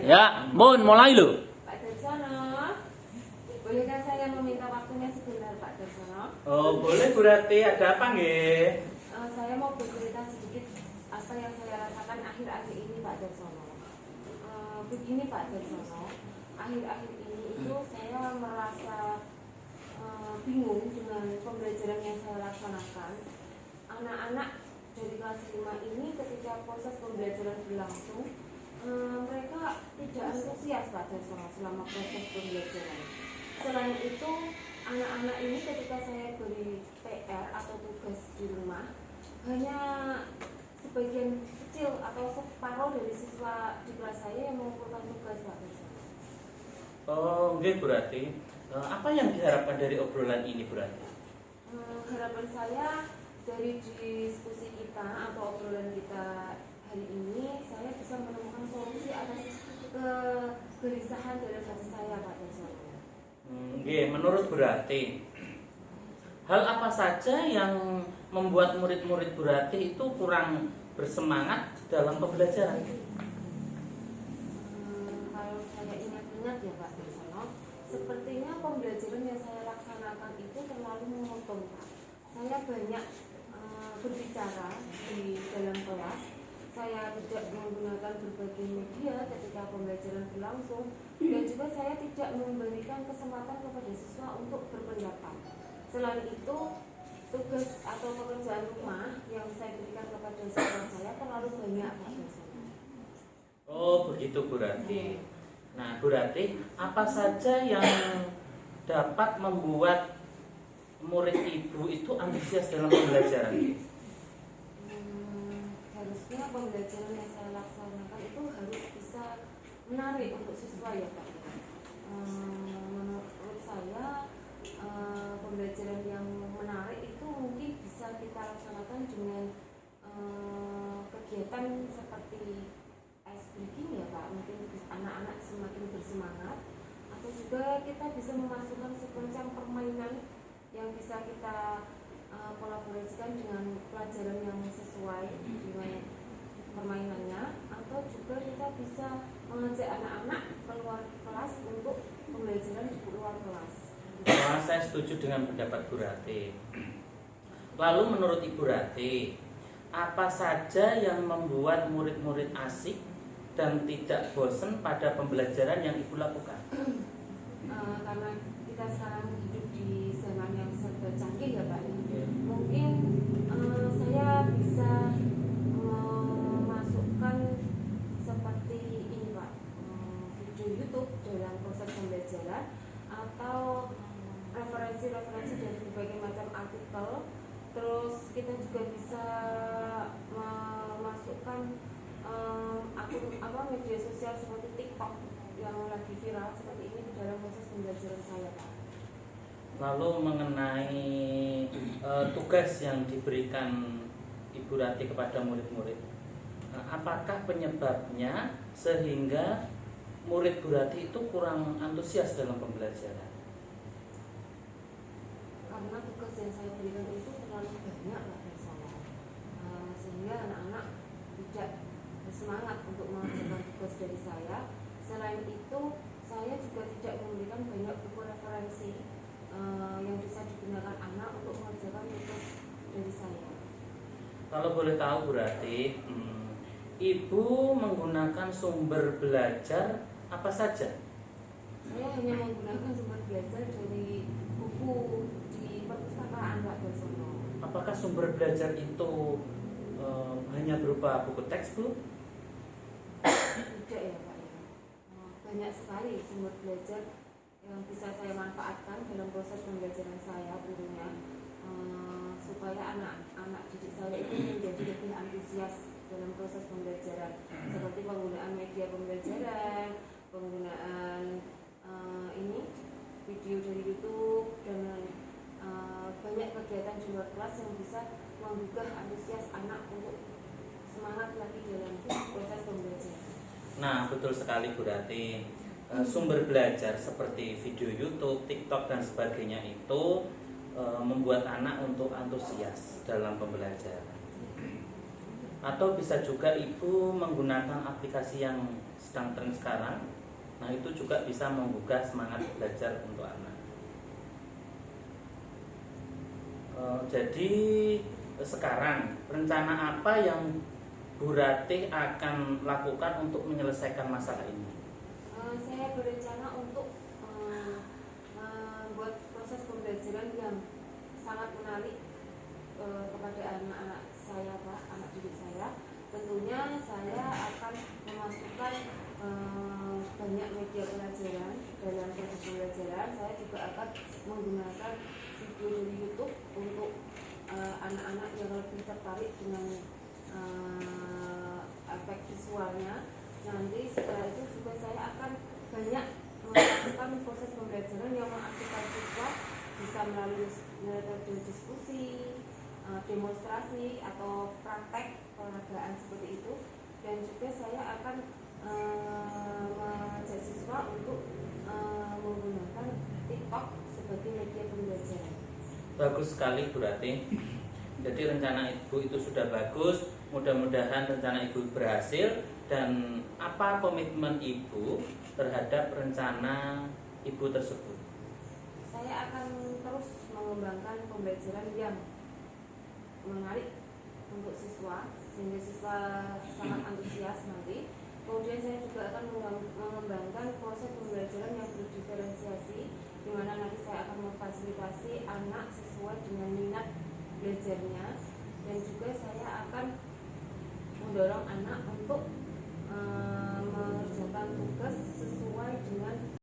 Ya, Mun, mulai loh. Pak Darsono, bolehkah saya meminta waktunya sebentar, Pak Darsono? Oh, boleh Bu Rati, ada apa nggih? Saya mau bercerita sedikit apa yang saya rasakan akhir-akhir ini, Pak Darsono. Begini Pak Darsono, akhir-akhir ini itu saya merasa bingung dengan pembelajaran yang saya laksanakan. Anak-anak dari kelas 5 ini ketika proses pembelajaran berlangsung, mereka tidak antusias Pak Darsono selama proses pembelajaran. Selain itu, anak-anak ini ketika saya beri PR atau tugas di rumah, hanya sebagian kecil atau separuh dari siswa di kelas saya yang mengumpulkan tugas Pak Darsono. Oh, nggih Bu Rati. Apa yang diharapkan dari obrolan ini Bu Rati? Harapan saya dari diskusi kita atau obrolan kita hari ini, saya bisa menemukan solusi atas kegelisahan dalam hati saya Pak Darsono. Nggih, menurut Bu Rati, hal apa saja yang membuat murid-murid Bu Rati itu kurang bersemangat dalam pembelajaran? Kalau saya ingat-ingat ya Pak Darsono, sepertinya pembelajaran yang saya laksanakan itu terlalu monoton Pak. Saya banyak berbicara di dalam kelas. Saya tidak menggunakan berbagai media ketika pembelajaran berlangsung, dan juga saya tidak memberikan kesempatan kepada siswa untuk berpendapat. Selain itu, tugas atau pekerjaan rumah yang saya berikan kepada siswa saya terlalu banyak Pak Darsono. Oh, begitu Bu Rati. Nah, Bu Rati, apa saja yang dapat membuat murid Ibu itu antusias dalam pembelajaran? Harusnya pembelajaran yang saya laksanakan itu harus bisa menarik untuk siswa ya Pak. Menurut saya pembelajaran yang menarik itu mungkin bisa kita laksanakan dengan kegiatan seperti ice breaking ya Pak. Mungkin anak-anak semakin bersemangat, atau juga kita bisa memasukkan sequencing permainan yang bisa kita kolaborasikan dengan pelajaran yang sesuai dengan permainannya, atau juga kita bisa mengajak anak-anak keluar kelas untuk pembelajaran di luar kelas. Saya setuju dengan pendapat Bu Rati. Lalu menurut Ibu Rati, apa saja yang membuat murid-murid asik dan tidak bosan pada pembelajaran yang Ibu lakukan? Karena kita sekarang hidup di zaman yang serba canggih ya Pak. Mungkin saya bisa memasukkan seperti ini Pak, video YouTube dalam proses pembelajaran, atau referensi-referensi dari berbagai macam artikel. Terus kita juga bisa memasukkan akun media sosial seperti TikTok yang lagi viral seperti ini di dalam proses pembelajaran saya Pak. Lalu mengenai tugas yang diberikan Ibu Rati kepada murid-murid, apakah penyebabnya sehingga murid Bu Rati itu kurang antusias dalam pembelajaran? Karena tugas yang saya berikan itu terlalu banyak Pak Darsono, sehingga anak-anak tidak bersemangat untuk mengerjakan tugas dari saya. Selain itu, saya juga tidak memberikan banyak buku referensi yang bisa digunakan anak untuk mengerjakan tugas dari saya. Kalau boleh tahu Bu Rati, Ibu menggunakan sumber belajar apa saja? Saya hanya menggunakan sumber belajar dari buku di perpustakaan Pak Darsono. Apakah sumber belajar itu hanya berupa buku teks Bu? Tidak ya Pak ya. Banyak sekali sumber belajar yang bisa saya manfaatkan dalam proses pembelajaran saya tentunya, supaya anak-anak didik saya itu menjadi lebih antusias dalam proses pembelajaran, seperti penggunaan media pembelajaran, penggunaan video dari YouTube, dan banyak kegiatan di luar kelas yang bisa menggugah antusias anak untuk semangat lagi dalam proses pembelajaran. Nah, betul sekali Bu Rati. Sumber belajar seperti video YouTube, TikTok dan sebagainya itu membuat anak untuk antusias dalam pembelajaran. Atau bisa juga ibu menggunakan aplikasi yang sedang tren sekarang. Nah, itu juga bisa menggugah semangat belajar untuk anak. Jadi sekarang rencana apa yang Bu Ratih akan lakukan untuk menyelesaikan masalah ini? Saya berencana untuk membuat proses pembelajaran yang sangat menarik kepada anak-anak saya, Pak, anak didik saya. Tentunya saya akan memasukkan banyak media pelajaran dalam proses pembelajaran. Saya juga akan menggunakan video dari YouTube untuk anak-anak yang lebih tertarik dengan efek visualnya. Nanti setelah itu juga saya akan banyak melakukan proses pembelajaran yang mengaktifkan siswa, bisa melalui metode diskusi, demonstrasi atau praktek peragaan seperti itu. Dan juga saya akan mengajak siswa untuk menggunakan TikTok sebagai media pembelajaran. Bagus sekali Bu Ratih. Jadi rencana ibu itu sudah bagus. Mudah-mudahan rencana ibu berhasil. Dan apa komitmen ibu terhadap rencana ibu tersebut? Saya akan terus mengembangkan pembelajaran yang menarik untuk siswa sehingga siswa sangat antusias nanti. Kemudian saya juga akan mengembangkan proses pembelajaran yang berdiferensiasi, di mana nanti saya akan memfasilitasi anak sesuai dengan minat belajarnya, dan juga saya akan mendorong anak untuk mengerjakan tugas sesuai dengan